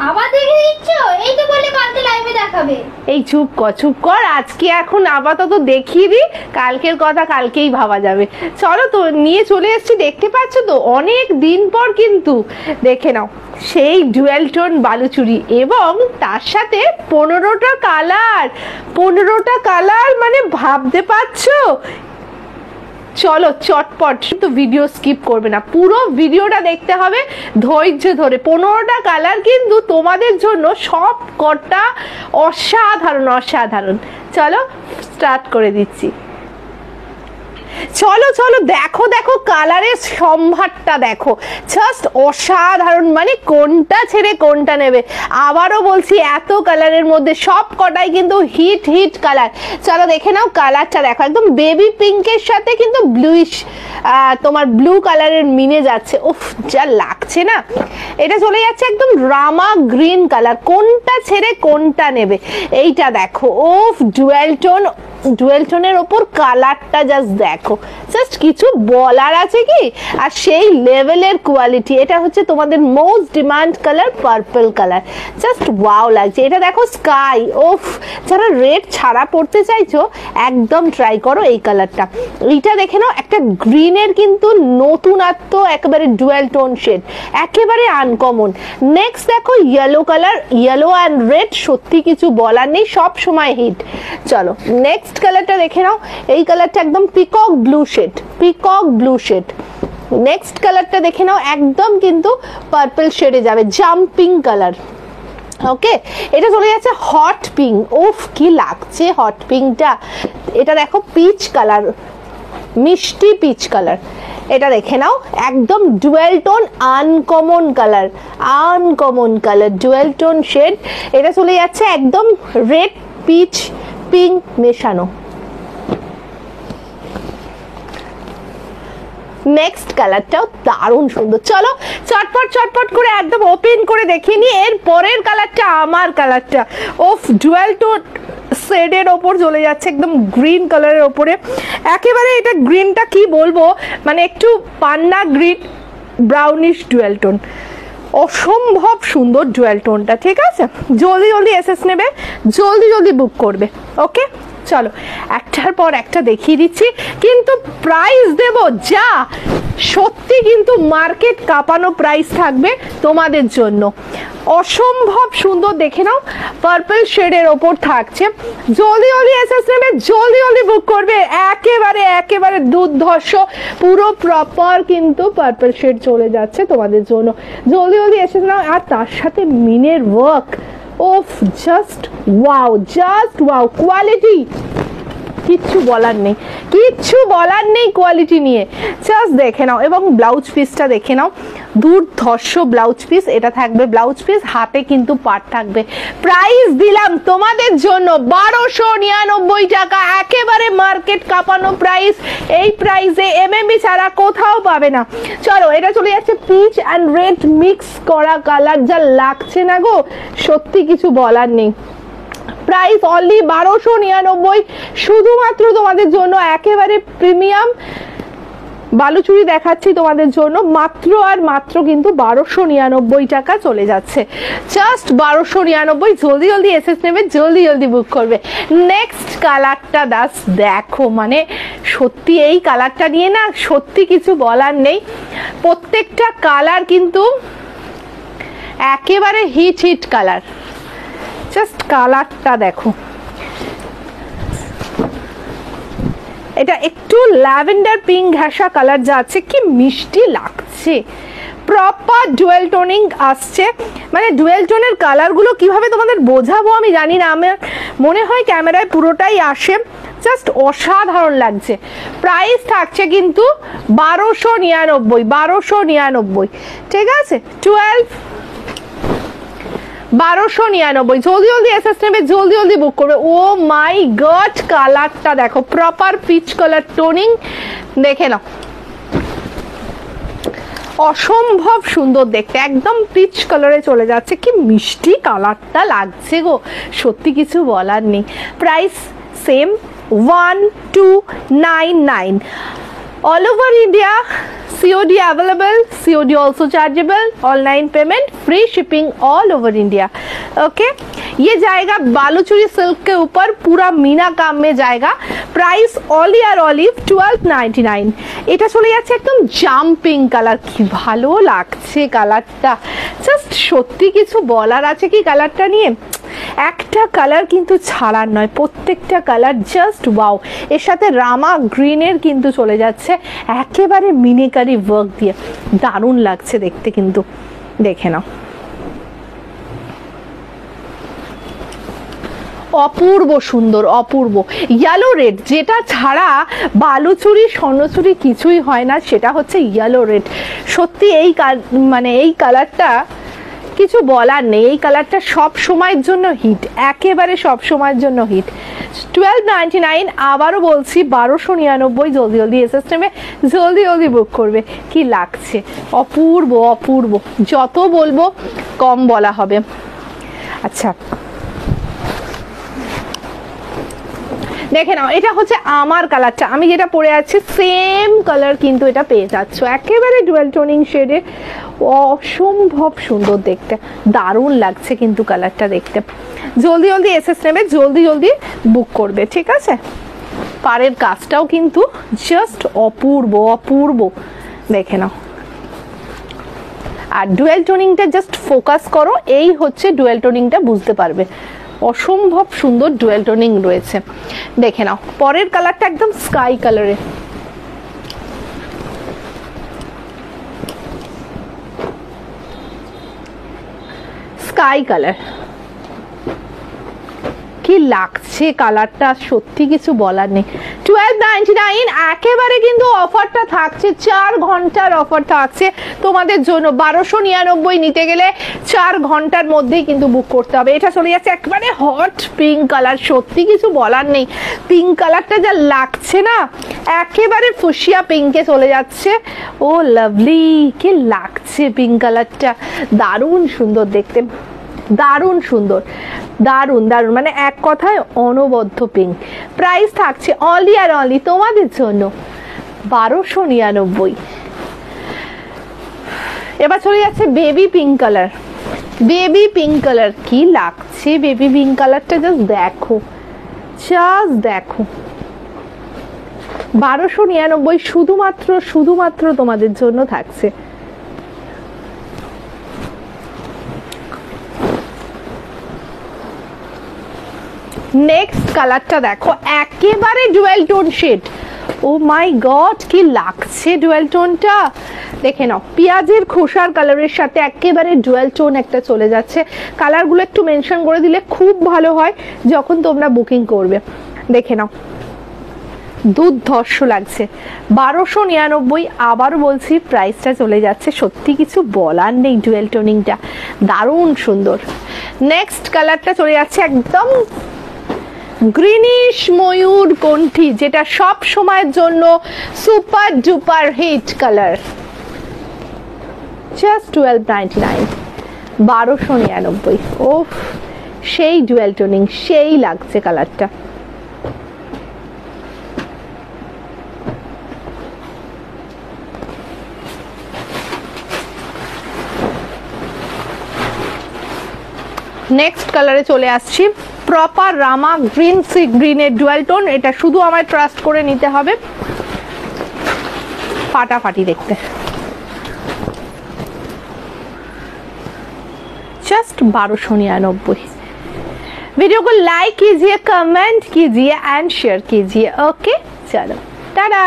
আবার দেখে দিচ্ছ? এই তো বলে কালকে লাইভে দেখাবে। এই চুপ কর, আজকে এখন আপাতত দেখিয়ে দি, কালকের কথা কালকেই ভাবা যাবে। চলো তো নিয়ে চলে এসেছি, দেখতে পাচ্ছ তো অনেক দিন পর কিন্তু দেখে নাও সেই ডুয়েল টোন বালুচুরি এবং তার সাথে 15টা কালার। 15টা কালার মানে ভাবতে পারছো? চলো চটপট, কিন্তু ভিডিও স্কিপ করবে না, পুরো ভিডিওটা দেখতে হবে ধৈর্য ধরে। 15টা কালার কিন্তু তোমাদের জন্য সব কটা অসাধারণ অসাধারণ। চলো স্টার্ট করে দিচ্ছি। চলো চলো দেখো দেখো কালারের সম্ভারটা দেখো, জাস্ট অসাধারণ। মানে কোনটা ছেড়ে কোনটা নেবে। আবারও বলছি এত কালারের মধ্যে সব কটাই কিন্তু হিট হিট কালার। চলো দেখে নাও কালারটা দেখো, একদম বেবি পিঙ্কের সাথে কিন্তু ব্লুইশ তোমার ব্লু কালারের মিনে যাচ্ছে। উফ যা লাগছে না, এটা চলে যাচ্ছে একদম রামা গ্রিন কালার। কোনটা ছেড়ে কোনটা নেবে এইটা দেখো। উফ ডুয়েল টোন, ডুয়েল টোনের ওপর কালারটা জাস্ট দেখো, জাস্ট কিছু বলার আছে কি? আর সেই লেভেলের কোয়ালিটি। এটা হচ্ছে তোমাদের most demand colour purple colour, just wow লাগছে। এটা দেখো স্কাই। ওফ যারা রেড ছাড়া পড়তে চাইছো একদম ট্রাই করো এই কালারটা। এইটা দেখে নাও একটা গ্রিনের কিন্তু নতুনত্ব, একেবারে ডুয়েল টোন শেড, একেবারে আনকমন। নেক্সট দেখো yellow colour, yellow and red সত্যি কিছু বলার নেই, সব সময় হিট। চলো নেক্সট কালারটা দেখে নাও, এই কালারটা একদম peacock blue shade, peacock blue shade. Next কালারটা দেখে নাও, একদম কিন্তু পার্পল শেডে যাবে, জাম্পিং কালার। ওকে, এটা চলে যাচ্ছে হট পিঙ্ক। উফ কি লাগছে হট পিঙ্কটা। এটা দেখো পিচ কালার, মিষ্টি পিচ কালার। এটা দেখে নাও একদম dual tone uncommon colour, uncommon colour dual tone shade. এটা চলে যাচ্ছে একদম রেড পিচ পিঙ্ক মেশানো। নেক্সট কালারটাও দারুণ সুন্দর। চলো চটপট চটপট করে একদম ওপেন করে দেখিয়ে নি। এর পরের কালারটা আমার কালারটা। ওফ ডুয়েল টোন শেডের ওপর চলে যাচ্ছে একদম গ্রিন কালারের ওপরে। একেবারে এটা গ্রিনটা কি বলবো, মানে একটু পান্না গ্রিন ব্রাউনিশ ডুয়েল টোন, অসম্ভব সুন্দর ডুয়েল টোনটা। ঠিক আছে, জলদি জলদি এসএস নেবে, জলদি জলদি বুক করবে। ওকে চলো একটার পর একটা দেখিয়ে দিচ্ছি, কিন্তু প্রাইস দেব যা সত্যি কিন্তু মার্কেট কাঁপানো প্রাইস থাকবে তোমাদের জন্য। অসম্ভব সুন্দর দেখে নাও, পার্পল শেডের ওপর থাকছে। জলদি জলদি এসএস নেবে, জলদি জলদি বুক করবে। একেবারে একেবারে দুর্ধর্ষ পুরো প্রপার কিন্তু পার্পল শেড চলে যাচ্ছে তোমাদের জন্য। জলদি জলদি এসএস নাও। আর তার সাথে মিনের ওয়ার্ক, ওফ just wow, just wow. Quality কিচ্ছু বলার নেই, কিচ্ছু বলার নেই কোয়ালিটি নিয়ে, জাস্ট দেখে নাও। এবং ব্লাউজ পিসটা দেখে নাও, দুর্ধর্ষ ব্লাউজ পিস। এটা থাকবে ব্লাউজ পিস, হাতে কিন্তু পাট থাকবে। প্রাইস দিলাম তোমাদের জন্য 1299 টাকা, একেবারে মার্কেট কাঁপানো প্রাইস। এই প্রাইসে এমএমবি ছাড়া কোথাও পাবে না। চলো এটা চলে যাচ্ছে পিচ অ্যান্ড রেড মিক্স করা কালার, যা লাগছে না গো সত্যি কিছু বলার নেই। প্রাইস অনলি 1299, শুধুমাত্র তোমাদের জন্য। একেবারে প্রিমিয়াম বালুচুরি দেখাচ্ছি তোমাদের জন্য, মাত্র আর মাত্র কিন্তু 1299 টাকা চলে যাচ্ছে, জাস্ট 1299। জলদি জলদি এসএস নেবে, জলদি জলদি বুক করবে। নেক্সট কালারটা দাস দেখো, মানে সত্যি এই কালারটা নিয়ে না সত্যি কিছু বলার নেই। প্রত্যেকটা কালার কিন্তু একেবারে হিট হিট কালার। জাস্ট কালারটা দেখো, এটা একটু ল্যাভেন্ডার পিঙ্ক ঘাসা কালার যাচ্ছে, কি মিষ্টি লাগছে। প্রপার ডুয়েল টোনিং আসছে, মানে ডুয়েল টোনের কালারগুলো কিভাবে তোমাদের বোঝাবো আমি জানি না, আমার মনে হয় ক্যামেরায় পুরোটাই আসে। জাস্ট অসাধারণ লাগছে। প্রাইস থাকছে কিন্তু 1299, ঠিক আছে, 1299। জলদি জলদি এসএস নেবে, জলদি জলদি বুক করবে। ও মাই গড কালারটা দেখো, প্রপার পিচ কালার টোনিং দেখে নাও, অসম্ভব সুন্দর দেখতে, একদম পিচ কালারে চলে যাচ্ছে। কি মিষ্টি কালারটা লাগছে গো, সত্যি কিছু বলার নেই। Price same 1299। All over India COD available, COD also chargeable, online payment, free shipping all over India. Okay, ये जाएगा बालूचुरी सिल्क के ऊपर, पूरा मीना काम में जाएगा। प्राइस ऑल ইয়ার অলিভ 1299। এটা চলে যাচ্ছে একদম জাম্পিং কালার, কি ভালো লাগছে কালারটা, জাস্ট সত্যি কিছু বলার আছে কি কালারটা নিয়ে। একটা কালার কিন্তু ছাড়ার নয়, প্রত্যেকটা কালার জাস্ট ওয়াও। এর সাথে রামা গ্রিনের কিন্তু চলে যাচ্ছে একেবারে মিনিকারি ওয়ার্ক দিয়ে, দারুণ লাগছে দেখতে কিন্তু, দেখে নাও অপূর্ব সুন্দর, অপূর্ব। ইয়েলো রেড, যেটা ছাড়া বালুচুরি স্বর্ণচুরি কিছুই হয় না, সেটা হচ্ছে ইয়েলো রেড। সত্যি এই মানে এই কালারটা কিছু বলার নেই, এই কালারটা সব সময়ের জন্য হিট, একেবারে সব সময়ের জন্য হিট। 1299, আবারও বলছি 1299। জলদি জলদি এসএস নেমে জলদি জলদি বুক করবে। কি লাগছে, অপূর্ব অপূর্ব, যত বলবো কম বলা হবে। আচ্ছা দেখে নাও, এটা হচ্ছে আমার কালারটা, আমি যেটা পরে আছি সেম কালার কিন্তু এটা পেয়ে যাচ্ছ, একেবারে ডুয়াল টোনিং শেডে, অসম্ভব সুন্দর দেখতে, দারুণ লাগছে কিন্তু কালারটা দেখতে। জলদি জলদি এসএস নেবে, জলদি জলদি বুক করবে, ঠিক আছে। পাড়ের কাজটাও কিন্তু জাস্ট অপূর্ব অপূর্ব, দেখে নাও। আর ডুয়াল টোনিংটা জাস্ট ফোকাস করো, এই হচ্ছে ডুয়াল টোনিংটা, বুঝতে পারবে অসম্ভব সুন্দর ডুয়াল টোনিং রয়েছে। দেখে নাও পরের কালারটা একদম স্কাই কালারে, স্কাই কালার, কি লাগছে কালারটা, সত্যি কিছু বলার নেই। 1299 একেবারে কিন্তু অফারটা থাকছে, 4 ঘন্টার অফার থাকছে তোমাদের জন্য। 1299 নিতে গেলে 4 ঘন্টার মধ্যেই কিন্তু বুক করতে হবে। এটা চলে যাচ্ছে একেবারে হট পিঙ্ক কালার, সত্যি কিছু বলার নেই, পিঙ্ক কালারটা যা লাগছে না, একেবারে ফুসিয়া পিঙ্কে চলে যাচ্ছে। ও লাভলি, কি লাগছে পিঙ্ক কালারটা, দারুণ সুন্দর দেখতে, দারুণ সুন্দর, দারুণ দারুণ, মানে এক কথায় অনবদ্য পিঙ্ক। প্রাইস থাকছে অনলি আর অনলি তোমাদের জন্য 1299। এবার চলে যাচ্ছে baby pink colour, baby pink colour, কি লাগছে বেবি পিঙ্ক কালারটা, জাস্ট দেখো, জাস্ট দেখো। 1299 শুধুমাত্র শুধুমাত্র তোমাদের জন্য থাকছে। নেক্সট কালারটা দেখো, একেবারে ডুয়াল টোন শেড, ও মাই গড কি লাগছে ডুয়াল টোনটা, দেখে নাও। পেঁয়াজের খোসার কালারের সাথে একেবারে ডুয়াল টোন একটা চলে যাচ্ছে। কালারগুলো একটু মেনশন করে দিলে খুব ভালো হয় যখন তোমরা বুকিং করবে। দেখে নাও দুর্ধর্ষ লাগছে। 1299, আবার বলছি প্রাইসটা চলে যাচ্ছে, সত্যি কিছু বলার নেই, ডুয়াল টোনিংটা দারুণ সুন্দর। নেক্সট কালারটা চলে যাচ্ছে একদম গ্রিনিশ ময়ূর কণ্ঠী, যেটা সব সময়ের জন্য super duper hit colour. Just 1299, 1299। ওফ, সেই ডুয়াল টোনিং, সেই লাগছে কালারটা। নেক্সট কালারে চলে আসছি, প্রপার রামা গ্রিন, সি গ্রিনের ডুয়াল টোন। এটা শুধু আমায় ট্রাস্ট করে নিতে হবে, ফাটাফাটি দেখতে, जस्ट 1299। वीडियो को लाइक कीजिए, कमेंट कीजिए एंड शेयर कीजिए। ओके, चलो टाटा।